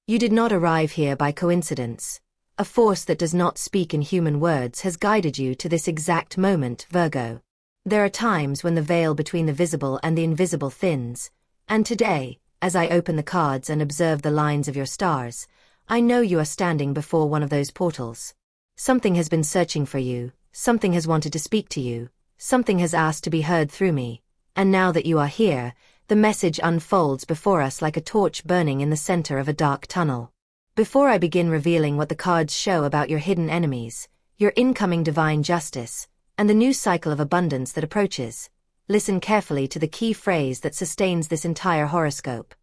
You did not arrive here by coincidence. A force that does not speak in human words has guided you to this exact moment, Virgo. There are times when the veil between the visible and the invisible thins, and today, as I open the cards and observe the lines of your stars, I know you are standing before one of those portals. Something has been searching for you, something has wanted to speak to you, something has asked to be heard through me, and now that you are here, the message unfolds before us like a torch burning in the center of a dark tunnel. Before I begin revealing what the cards show about your hidden enemies, your incoming divine justice, and the new cycle of abundance that approaches, listen carefully to the key phrase that sustains this entire horoscope.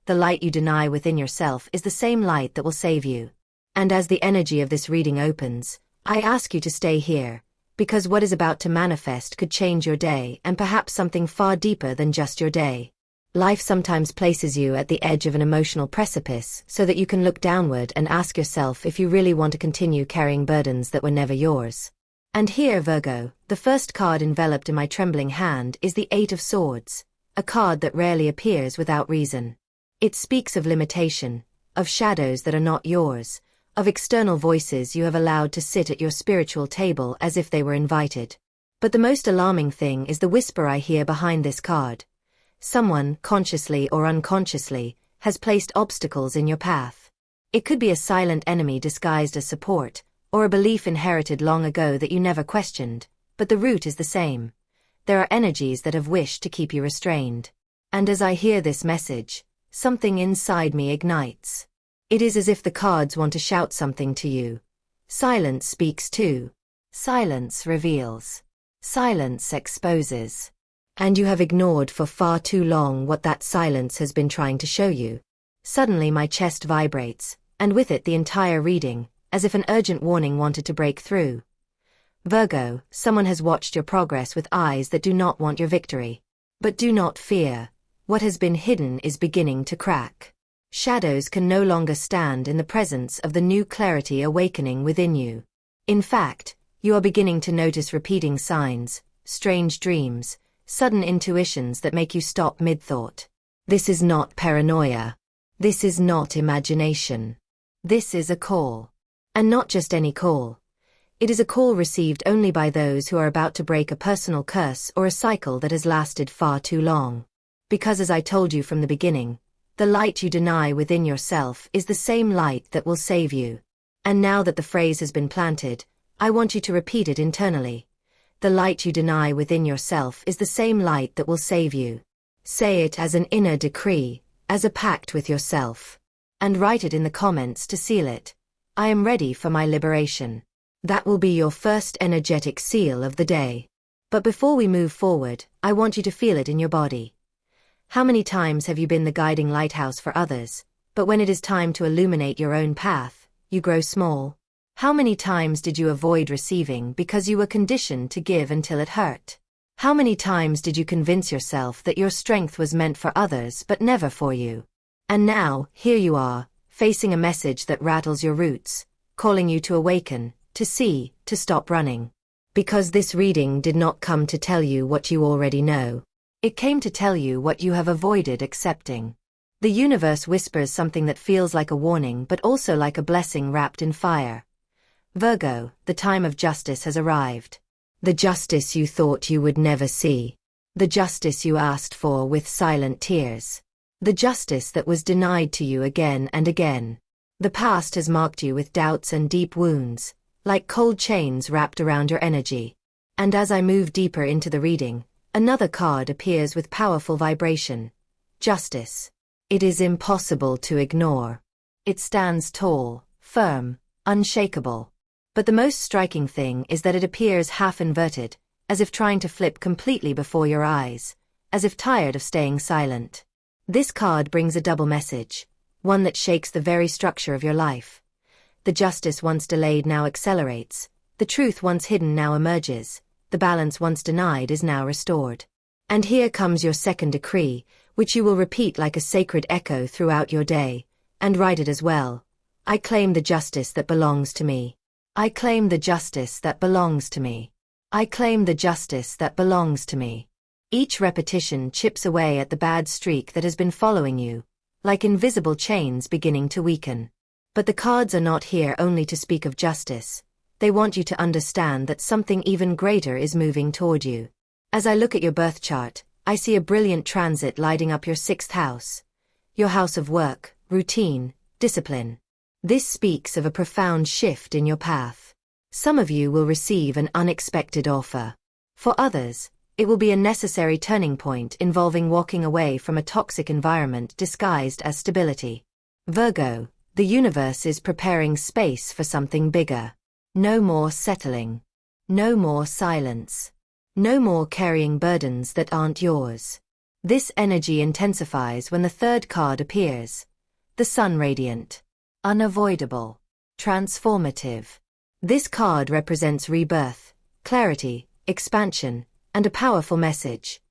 The light you deny within yourself is the same light that will save you. And as the energy of this reading opens, I ask you to stay here, because what is about to manifest could change your day and perhaps something far deeper than just your day. Life sometimes places you at the edge of an emotional precipice so that you can look downward and ask yourself if you really want to continue carrying burdens that were never yours. And here, Virgo, the first card enveloped in my trembling hand is the Eight of Swords, a card that rarely appears without reason. It speaks of limitation, of shadows that are not yours, of external voices you have allowed to sit at your spiritual table as if they were invited. But the most alarming thing is the whisper I hear behind this card. Someone, consciously or unconsciously, has placed obstacles in your path. It could be a silent enemy disguised as support, or a belief inherited long ago that you never questioned, but the root is the same. There are energies that have wished to keep you restrained. And as I hear this message, something inside me ignites. It is as if the cards want to shout something to you. Silence speaks too. Silence reveals. Silence exposes. And you have ignored for far too long what that silence has been trying to show you. Suddenly my chest vibrates, and with it the entire reading, as if an urgent warning wanted to break through. Virgo, someone has watched your progress with eyes that do not want your victory. But do not fear. What has been hidden is beginning to crack. Shadows can no longer stand in the presence of the new clarity awakening within you. In fact, you are beginning to notice repeating signs, strange dreams, sudden intuitions that make you stop mid-thought. This is not paranoia. This is not imagination. This is a call. And not just any call. It is a call received only by those who are about to break a personal curse or a cycle that has lasted far too long. Because as I told you from the beginning, the light you deny within yourself is the same light that will save you. And now that the phrase has been planted, I want you to repeat it internally. The light you deny within yourself is the same light that will save you. Say it as an inner decree, as a pact with yourself. And write it in the comments to seal it. I am ready for my liberation. That will be your first energetic seal of the day. But before we move forward, I want you to feel it in your body. How many times have you been the guiding lighthouse for others, but when it is time to illuminate your own path, you grow small? How many times did you avoid receiving because you were conditioned to give until it hurt? How many times did you convince yourself that your strength was meant for others but never for you? And now, here you are, facing a message that rattles your roots, calling you to awaken, to see, to stop running. Because this reading did not come to tell you what you already know. It came to tell you what you have avoided accepting. The universe whispers something that feels like a warning but also like a blessing wrapped in fire. Virgo, the time of justice has arrived. The justice you thought you would never see. The justice you asked for with silent tears. The justice that was denied to you again and again. The past has marked you with doubts and deep wounds, like cold chains wrapped around your energy. And as I move deeper into the reading, another card appears with powerful vibration. Justice. It is impossible to ignore. It stands tall, firm, unshakable. But the most striking thing is that it appears half-inverted, as if trying to flip completely before your eyes, as if tired of staying silent. This card brings a double message, one that shakes the very structure of your life. The justice once delayed now accelerates, the truth once hidden now emerges, the balance once denied is now restored. And here comes your second decree, which you will repeat like a sacred echo throughout your day, and write it as well. I claim the justice that belongs to me. I claim the justice that belongs to me. I claim the justice that belongs to me. Each repetition chips away at the bad streak that has been following you, like invisible chains beginning to weaken. But the cards are not here only to speak of justice. They want you to understand that something even greater is moving toward you. As I look at your birth chart, I see a brilliant transit lighting up your 6th house. Your house of work, routine, discipline. This speaks of a profound shift in your path. Some of you will receive an unexpected offer. For others, it will be a necessary turning point involving walking away from a toxic environment disguised as stability. Virgo, the universe is preparing space for something bigger. No more settling. No more silence. No more carrying burdens that aren't yours. This energy intensifies when the 3rd card appears. The sun radiant. Unavoidable. Transformative. This card represents rebirth, clarity, expansion, and a powerful message.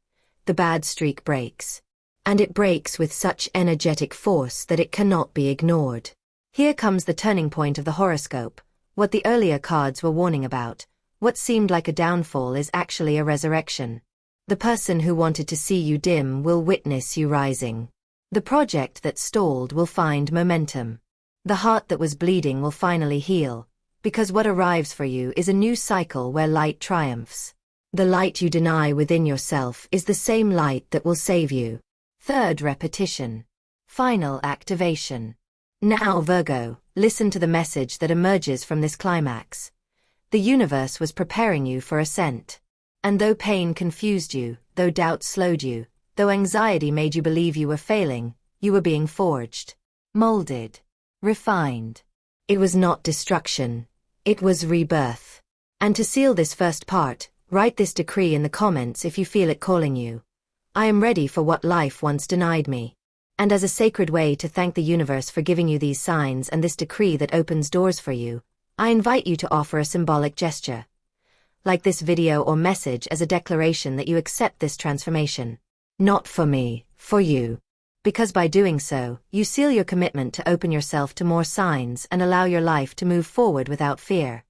The bad streak breaks. And it breaks with such energetic force that it cannot be ignored. Here comes the turning point of the horoscope. What the earlier cards were warning about, what seemed like a downfall is actually a resurrection. The person who wanted to see you dim will witness you rising. The project that stalled will find momentum. The heart that was bleeding will finally heal, because what arrives for you is a new cycle where light triumphs. The light you deny within yourself is the same light that will save you. 3rd repetition. Final activation. Now, Virgo, listen to the message that emerges from this climax. The universe was preparing you for ascent. And though pain confused you, though doubt slowed you, though anxiety made you believe you were failing, you were being forged, molded, refined. It was not destruction. It was rebirth. And to seal this first part, write this decree in the comments if you feel it calling you. I am ready for what life once denied me. And as a sacred way to thank the universe for giving you these signs and this decree that opens doors for you, I invite you to offer a symbolic gesture. Like this video or message as a declaration that you accept this transformation. Not for me, for you. Because by doing so, you seal your commitment to open yourself to more signs and allow your life to move forward without fear.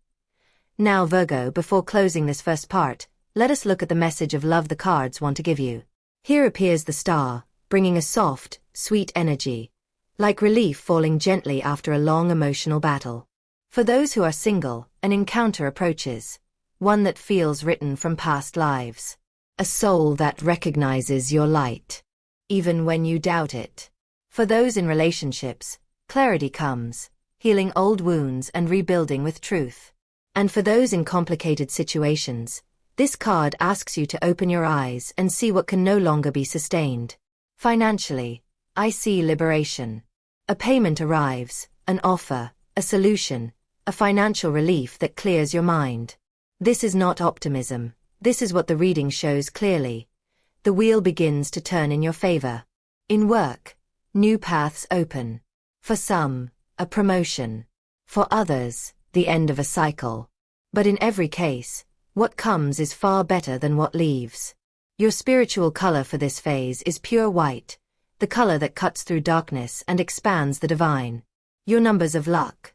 Now, Virgo, before closing this first part, let us look at the message of love the cards want to give you. Here appears the star, bringing a soft, sweet energy, like relief falling gently after a long emotional battle. For those who are single, an encounter approaches, one that feels written from past lives. A soul that recognizes your light, even when you doubt it. For those in relationships, clarity comes, healing old wounds and rebuilding with truth. And for those in complicated situations, this card asks you to open your eyes and see what can no longer be sustained. Financially, I see liberation. A payment arrives, an offer, a solution, a financial relief that clears your mind. This is not optimism. This is what the reading shows clearly. The wheel begins to turn in your favor. In work, new paths open. For some, a promotion. For others, the end of a cycle. But in every case, what comes is far better than what leaves. Your spiritual color for this phase is pure white, the color that cuts through darkness and expands the divine. Your numbers of luck: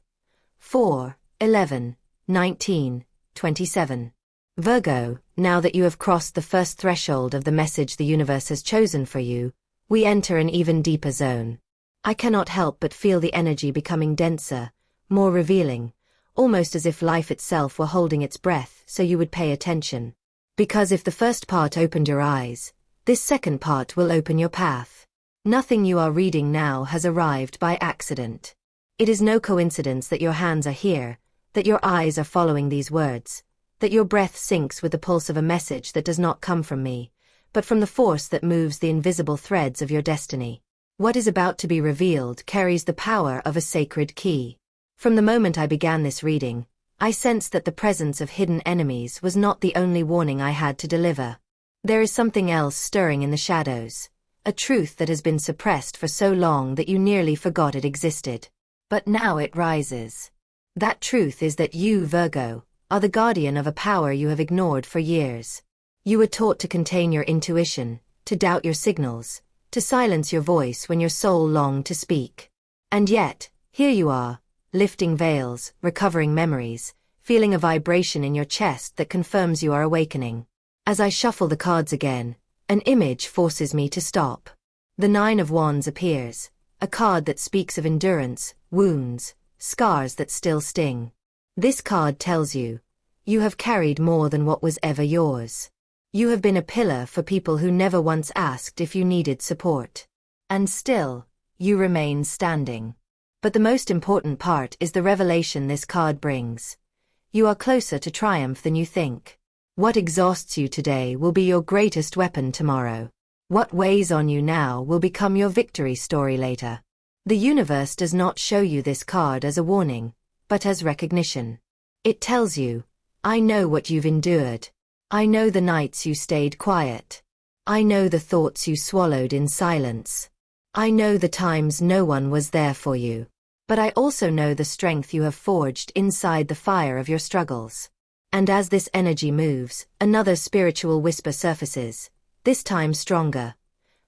4, 11, 19, 27. Virgo, now that you have crossed the first threshold of the message the universe has chosen for you, we enter an even deeper zone. I cannot help but feel the energy becoming denser, more revealing, almost as if life itself were holding its breath so you would pay attention. Because if the first part opened your eyes, this second part will open your path. Nothing you are reading now has arrived by accident. It is no coincidence that your hands are here, that your eyes are following these words, that your breath syncs with the pulse of a message that does not come from me, but from the force that moves the invisible threads of your destiny. What is about to be revealed carries the power of a sacred key. From the moment I began this reading, I sensed that the presence of hidden enemies was not the only warning I had to deliver. There is something else stirring in the shadows, a truth that has been suppressed for so long that you nearly forgot it existed. But now it rises. That truth is that you, Virgo, are the guardian of a power you have ignored for years. You were taught to contain your intuition, to doubt your signals, to silence your voice when your soul longed to speak. And yet, here you are, lifting veils, recovering memories, feeling a vibration in your chest that confirms you are awakening. As I shuffle the cards again, an image forces me to stop. The 9 of Wands appears, a card that speaks of endurance, wounds, scars that still sting. This card tells you, you have carried more than what was ever yours. You have been a pillar for people who never once asked if you needed support. And still, you remain standing. But the most important part is the revelation this card brings. You are closer to triumph than you think. What exhausts you today will be your greatest weapon tomorrow. What weighs on you now will become your victory story later. The universe does not show you this card as a warning, but as recognition. It tells you, I know what you've endured. I know the nights you stayed quiet. I know the thoughts you swallowed in silence. I know the times no one was there for you. But I also know the strength you have forged inside the fire of your struggles. And as this energy moves, another spiritual whisper surfaces, this time stronger.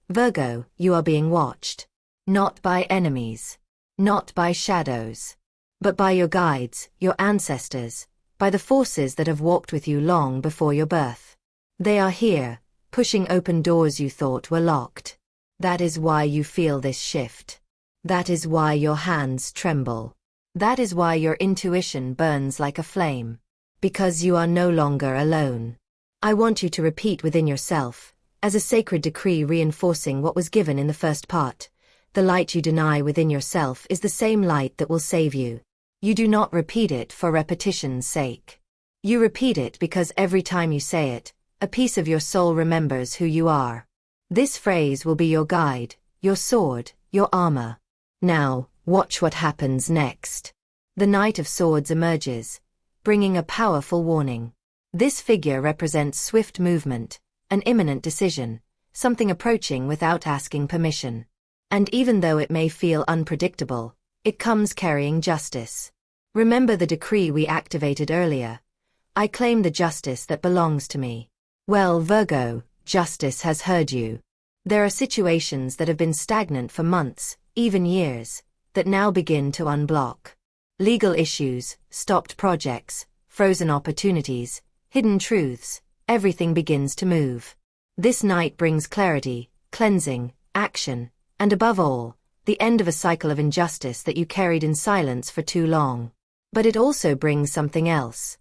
Virgo, you are being watched. Not by enemies. Not by shadows. But by your guides, your ancestors, by the forces that have walked with you long before your birth. They are here, pushing open doors you thought were locked. That is why you feel this shift. That is why your hands tremble. That is why your intuition burns like a flame. Because you are no longer alone. I want you to repeat within yourself, as a sacred decree reinforcing what was given in the first part, the light you deny within yourself is the same light that will save you. You do not repeat it for repetition's sake. You repeat it because every time you say it, a piece of your soul remembers who you are. This phrase will be your guide, your sword, your armor. Now, watch what happens next. The Knight of Swords emerges, bringing a powerful warning. This figure represents swift movement, an imminent decision, something approaching without asking permission. And even though it may feel unpredictable, it comes carrying justice. Remember the decree we activated earlier. I claim the justice that belongs to me. Well, Virgo, justice has heard you. There are situations that have been stagnant for months, even years, that now begin to unblock. Legal issues, stopped projects, frozen opportunities, hidden truths, everything begins to move. This night brings clarity, cleansing, action, and above all, the end of a cycle of injustice that you carried in silence for too long. But it also brings something else.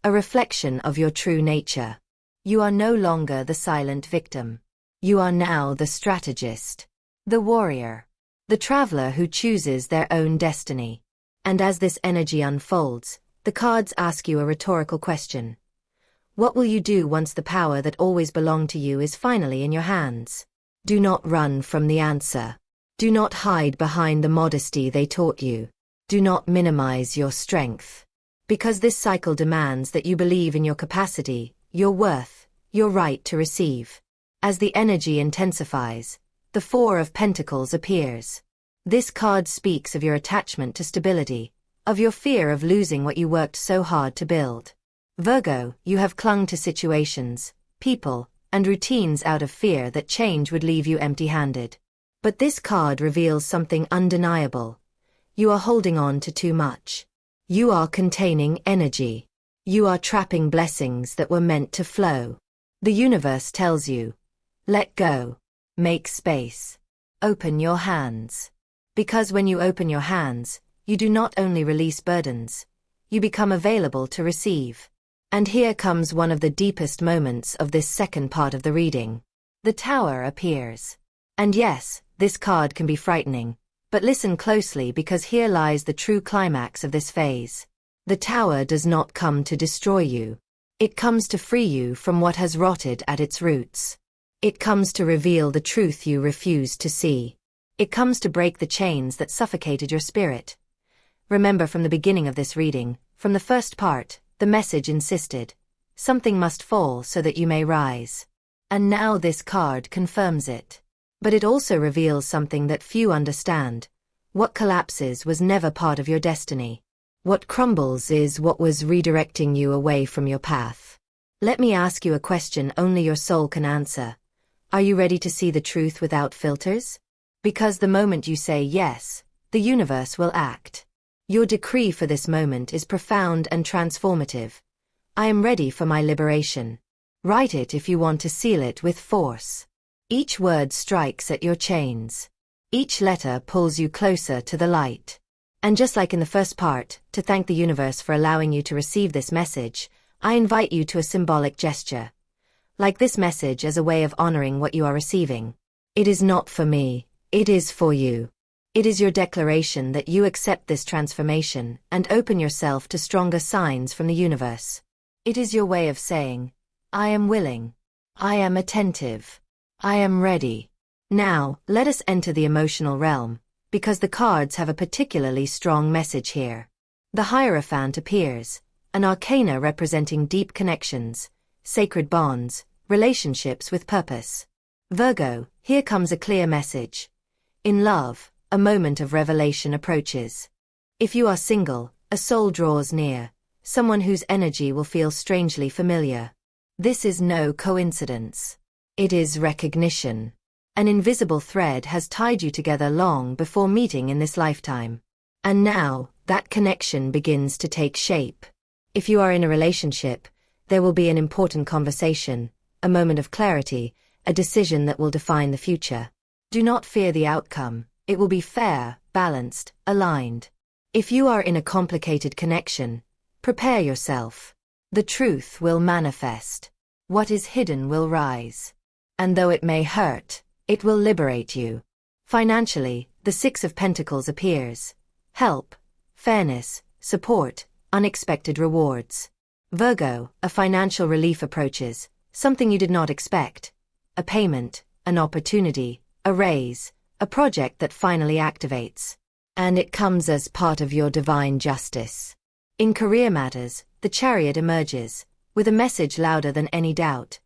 A reflection of your true nature. You are no longer the silent victim. You are now the strategist. The warrior. The traveler who chooses their own destiny. And as this energy unfolds, the cards ask you a rhetorical question. What will you do once the power that always belonged to you is finally in your hands? Do not run from the answer. Do not hide behind the modesty they taught you. Do not minimize your strength. Because this cycle demands that you believe in your capacity, your worth, your right to receive. As the energy intensifies, the Four of Pentacles appears. This card speaks of your attachment to stability, of your fear of losing what you worked so hard to build. Virgo, you have clung to situations, people, and routines out of fear that change would leave you empty-handed. But this card reveals something undeniable. You are holding on to too much. You are containing energy. You are trapping blessings that were meant to flow. The universe tells you, let go. Make space. Open your hands. Because when you open your hands, you do not only release burdens, you become available to receive. And here comes one of the deepest moments of this second part of the reading. The Tower appears. And yes, this card can be frightening, but listen closely because here lies the true climax of this phase. The Tower does not come to destroy you. It comes to free you from what has rotted at its roots. It comes to reveal the truth you refused to see. It comes to break the chains that suffocated your spirit. Remember from the beginning of this reading, from the first part, the message insisted, something must fall so that you may rise. And now this card confirms it. But it also reveals something that few understand. What collapses was never part of your destiny. What crumbles is what was redirecting you away from your path. Let me ask you a question only your soul can answer. Are you ready to see the truth without filters? Because the moment you say yes, the universe will act. Your decree for this moment is profound and transformative. I am ready for my liberation. Write it if you want to seal it with force. Each word strikes at your chains. Each letter pulls you closer to the light. And just like in the first part, to thank the universe for allowing you to receive this message, I invite you to a symbolic gesture. Like this message as a way of honoring what you are receiving. It is not for me, it is for you. It is your declaration that you accept this transformation and open yourself to stronger signs from the universe. It is your way of saying, I am willing. I am attentive. I am ready. Now, let us enter the emotional realm, because the cards have a particularly strong message here. The Hierophant appears, an arcana representing deep connections, sacred bonds, relationships with purpose. Virgo, here comes a clear message. In love, a moment of revelation approaches. If you are single, a soul draws near, someone whose energy will feel strangely familiar. This is no coincidence. It is recognition. An invisible thread has tied you together long before meeting in this lifetime. And now, that connection begins to take shape. If you are in a relationship, there will be an important conversation, a moment of clarity, a decision that will define the future. Do not fear the outcome. It will be fair, balanced, aligned. If you are in a complicated connection, prepare yourself. The truth will manifest. What is hidden will rise. And though it may hurt, it will liberate you. Financially, the Six of Pentacles appears. Help, fairness, support, unexpected rewards. Virgo, a financial relief approaches, something you did not expect. A payment, an opportunity, a raise, a project that finally activates. And it comes as part of your divine justice. In career matters, the Chariot emerges, with a message louder than any doubt.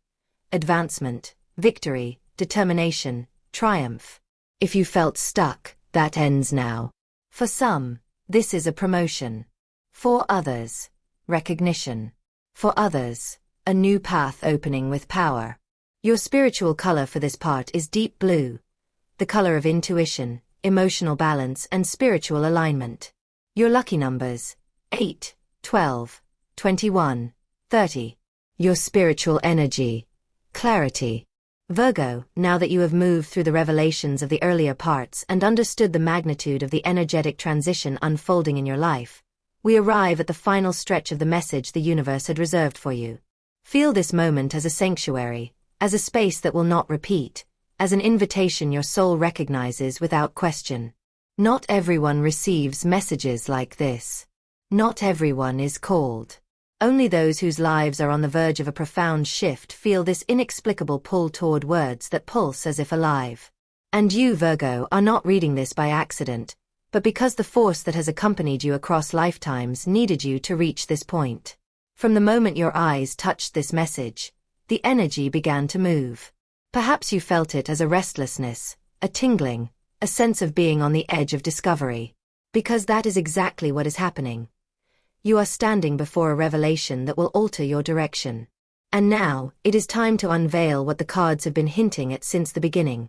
Advancement, victory, determination, triumph. If you felt stuck, that ends now. For some, this is a promotion. For others, recognition. For others, a new path opening with power. Your spiritual color for this part is deep blue, the color of intuition, emotional balance, and spiritual alignment. Your lucky numbers, 8, 12, 21, 30. Your spiritual energy, clarity. Virgo, now that you have moved through the revelations of the earlier parts and understood the magnitude of the energetic transition unfolding in your life, we arrive at the final stretch of the message the universe had reserved for you. Feel this moment as a sanctuary, as a space that will not repeat, as an invitation your soul recognizes without question. Not everyone receives messages like this. Not everyone is called. Only those whose lives are on the verge of a profound shift feel this inexplicable pull toward words that pulse as if alive. And you, Virgo, are not reading this by accident, but because the force that has accompanied you across lifetimes needed you to reach this point. From the moment your eyes touched this message, the energy began to move. Perhaps you felt it as a restlessness, a tingling, a sense of being on the edge of discovery. Because that is exactly what is happening. You are standing before a revelation that will alter your direction. And now, it is time to unveil what the cards have been hinting at since the beginning.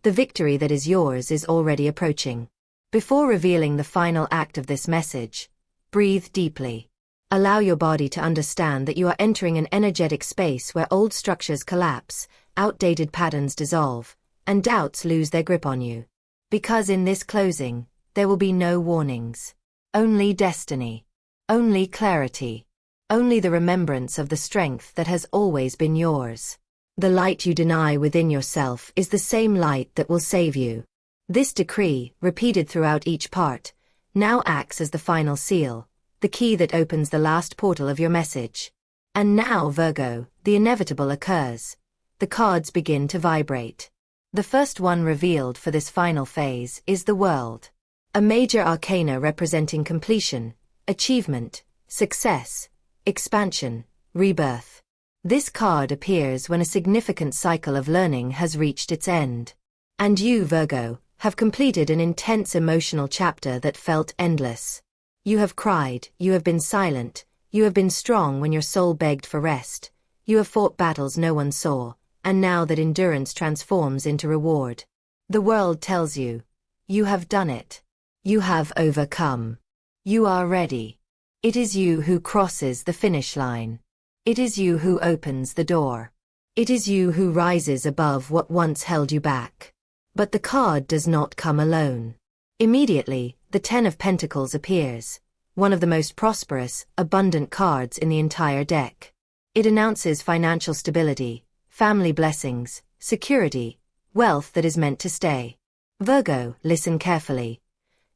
The victory that is yours is already approaching. Before revealing the final act of this message, breathe deeply. Allow your body to understand that you are entering an energetic space where old structures collapse, outdated patterns dissolve, and doubts lose their grip on you. Because in this closing, there will be no warnings. Only destiny. Only clarity. Only the remembrance of the strength that has always been yours. The light you deny within yourself is the same light that will save you. This decree, repeated throughout each part, now acts as the final seal, the key that opens the last portal of your message. And now, Virgo, the inevitable occurs. The cards begin to vibrate. The first one revealed for this final phase is the World. A major arcana representing completion, achievement, success, expansion, rebirth. This card appears when a significant cycle of learning has reached its end. And you, Virgo, have completed an intense emotional chapter that felt endless. You have cried, you have been silent, you have been strong when your soul begged for rest, you have fought battles no one saw, and now that endurance transforms into reward. The world tells you, you have done it. You have overcome. You are ready. It is you who crosses the finish line. It is you who opens the door. It is you who rises above what once held you back. But the card does not come alone. Immediately, the Ten of Pentacles appears, one of the most prosperous, abundant cards in the entire deck. It announces financial stability, family blessings, security, wealth that is meant to stay. Virgo, listen carefully.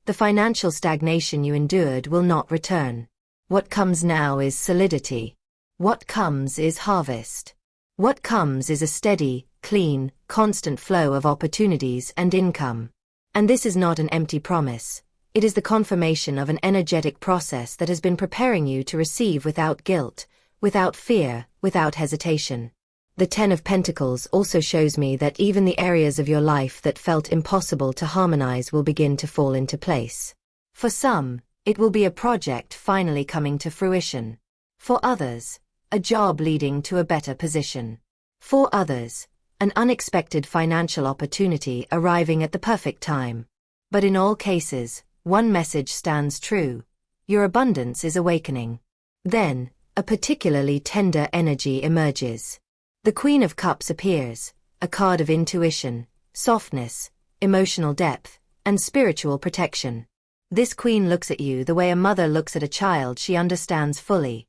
The financial stagnation you endured will not return. What comes now is solidity. What comes is harvest. What comes is a steady, clean, constant flow of opportunities and income. And this is not an empty promise. It is the confirmation of an energetic process that has been preparing you to receive without guilt, without fear, without hesitation. The Ten of Pentacles also shows me that even the areas of your life that felt impossible to harmonize will begin to fall into place. For some, it will be a project finally coming to fruition. For others, a job leading to a better position. For others, an unexpected financial opportunity arriving at the perfect time. But in all cases, one message stands true. Your abundance is awakening. Then, a particularly tender energy emerges. The Queen of Cups appears, a card of intuition, softness, emotional depth, and spiritual protection. This queen looks at you the way a mother looks at a child she understands fully,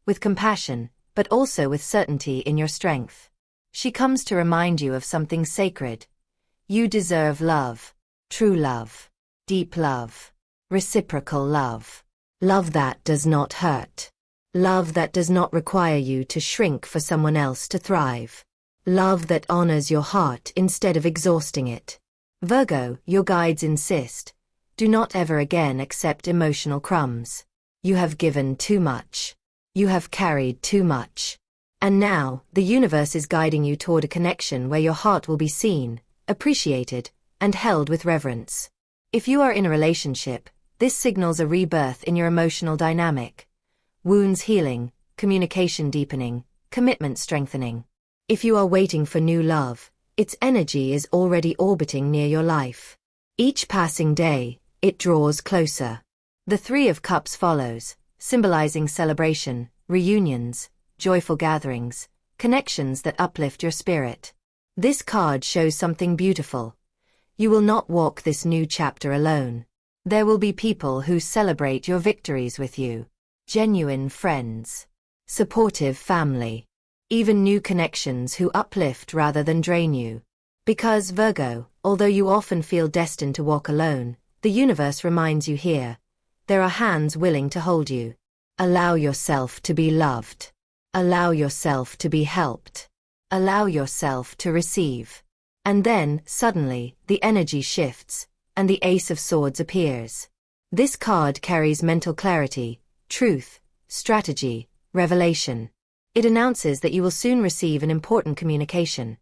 with compassion, but also with certainty in your strength. She comes to remind you of something sacred. You deserve love, true love, deep love, reciprocal love. Love that does not hurt. Love that does not require you to shrink for someone else to thrive. Love that honors your heart instead of exhausting it. Virgo, your guides insist. Do not ever again accept emotional crumbs. You have given too much. You have carried too much. And now, the universe is guiding you toward a connection where your heart will be seen, appreciated, and held with reverence. If you are in a relationship, this signals a rebirth in your emotional dynamic. Wounds healing, communication deepening, commitment strengthening. If you are waiting for new love, its energy is already orbiting near your life. Each passing day, it draws closer. The Three of Cups follows, symbolizing celebration, reunions, joyful gatherings, connections that uplift your spirit. This card shows something beautiful. You will not walk this new chapter alone. There will be people who celebrate your victories with you. Genuine friends. Supportive family. Even new connections who uplift rather than drain you. Because, Virgo, although you often feel destined to walk alone, the universe reminds you here. There are hands willing to hold you. Allow yourself to be loved. Allow yourself to be helped. Allow yourself to receive. And then, suddenly, the energy shifts, and the Ace of Swords appears. This card carries mental clarity, truth, strategy, revelation. It announces that you will soon receive an important communication.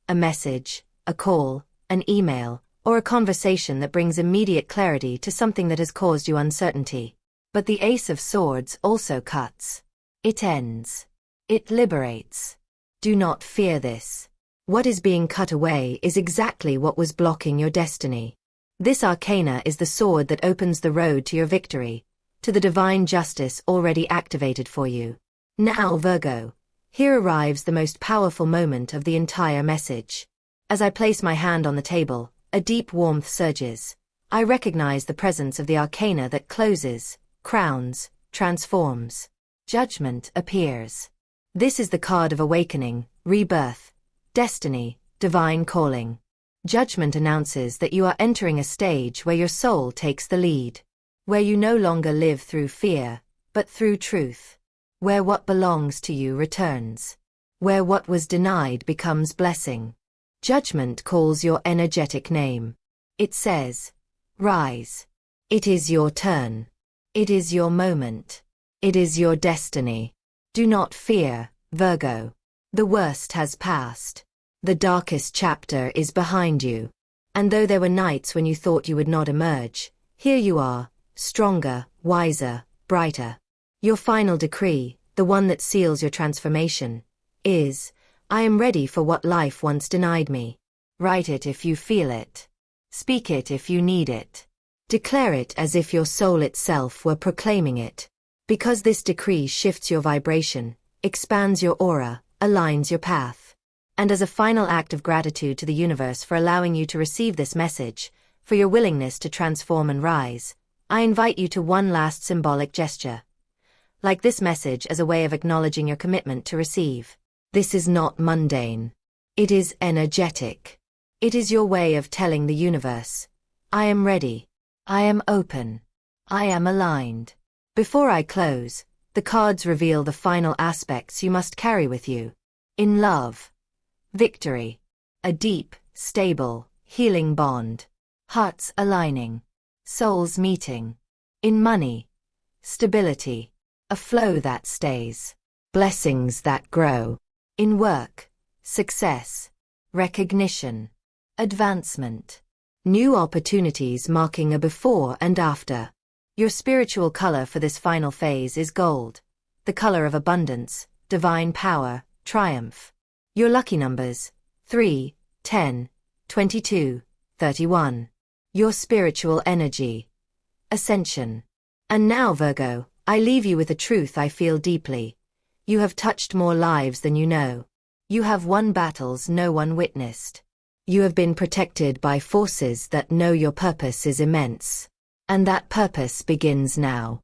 A message, a call, an email, or a conversation that brings immediate clarity to something that has caused you uncertainty. But the Ace of Swords also cuts. It ends. It liberates. Do not fear this. What is being cut away is exactly what was blocking your destiny. This arcana is the sword that opens the road to your victory, to the divine justice already activated for you. Now, Virgo, here arrives the most powerful moment of the entire message. As I place my hand on the table, a deep warmth surges. I recognize the presence of the arcana that closes, crowns, transforms. Judgment appears. This is the card of awakening, rebirth, destiny, divine calling. Judgment announces that you are entering a stage where your soul takes the lead. Where you no longer live through fear, but through truth. Where what belongs to you returns. Where what was denied becomes blessing. Judgment calls your energetic name. It says, rise. It is your turn. It is your moment. It is your destiny. Do not fear, Virgo. The worst has passed. The darkest chapter is behind you. And though there were nights when you thought you would not emerge, here you are, stronger, wiser, brighter. Your final decree, the one that seals your transformation, is, I am ready for what life once denied me. Write it if you feel it. Speak it if you need it. Declare it as if your soul itself were proclaiming it. Because this decree shifts your vibration, expands your aura, aligns your path. And as a final act of gratitude to the universe for allowing you to receive this message, for your willingness to transform and rise, I invite you to one last symbolic gesture. Like this message as a way of acknowledging your commitment to receive. This is not mundane. It is energetic. It is your way of telling the universe, I am ready. I am open. I am aligned. Before I close, the cards reveal the final aspects you must carry with you. In love, victory, a deep, stable, healing bond, hearts aligning, souls meeting. In money, stability, a flow that stays, blessings that grow. In work, success, recognition, advancement, new opportunities marking a before and after. Your spiritual color for this final phase is gold, the color of abundance, divine power, triumph. Your lucky numbers, 3, 10, 22, 31. Your spiritual energy, ascension. And now, Virgo, I leave you with a truth I feel deeply. You have touched more lives than you know. You have won battles no one witnessed. You have been protected by forces that know your purpose is immense. And that purpose begins now.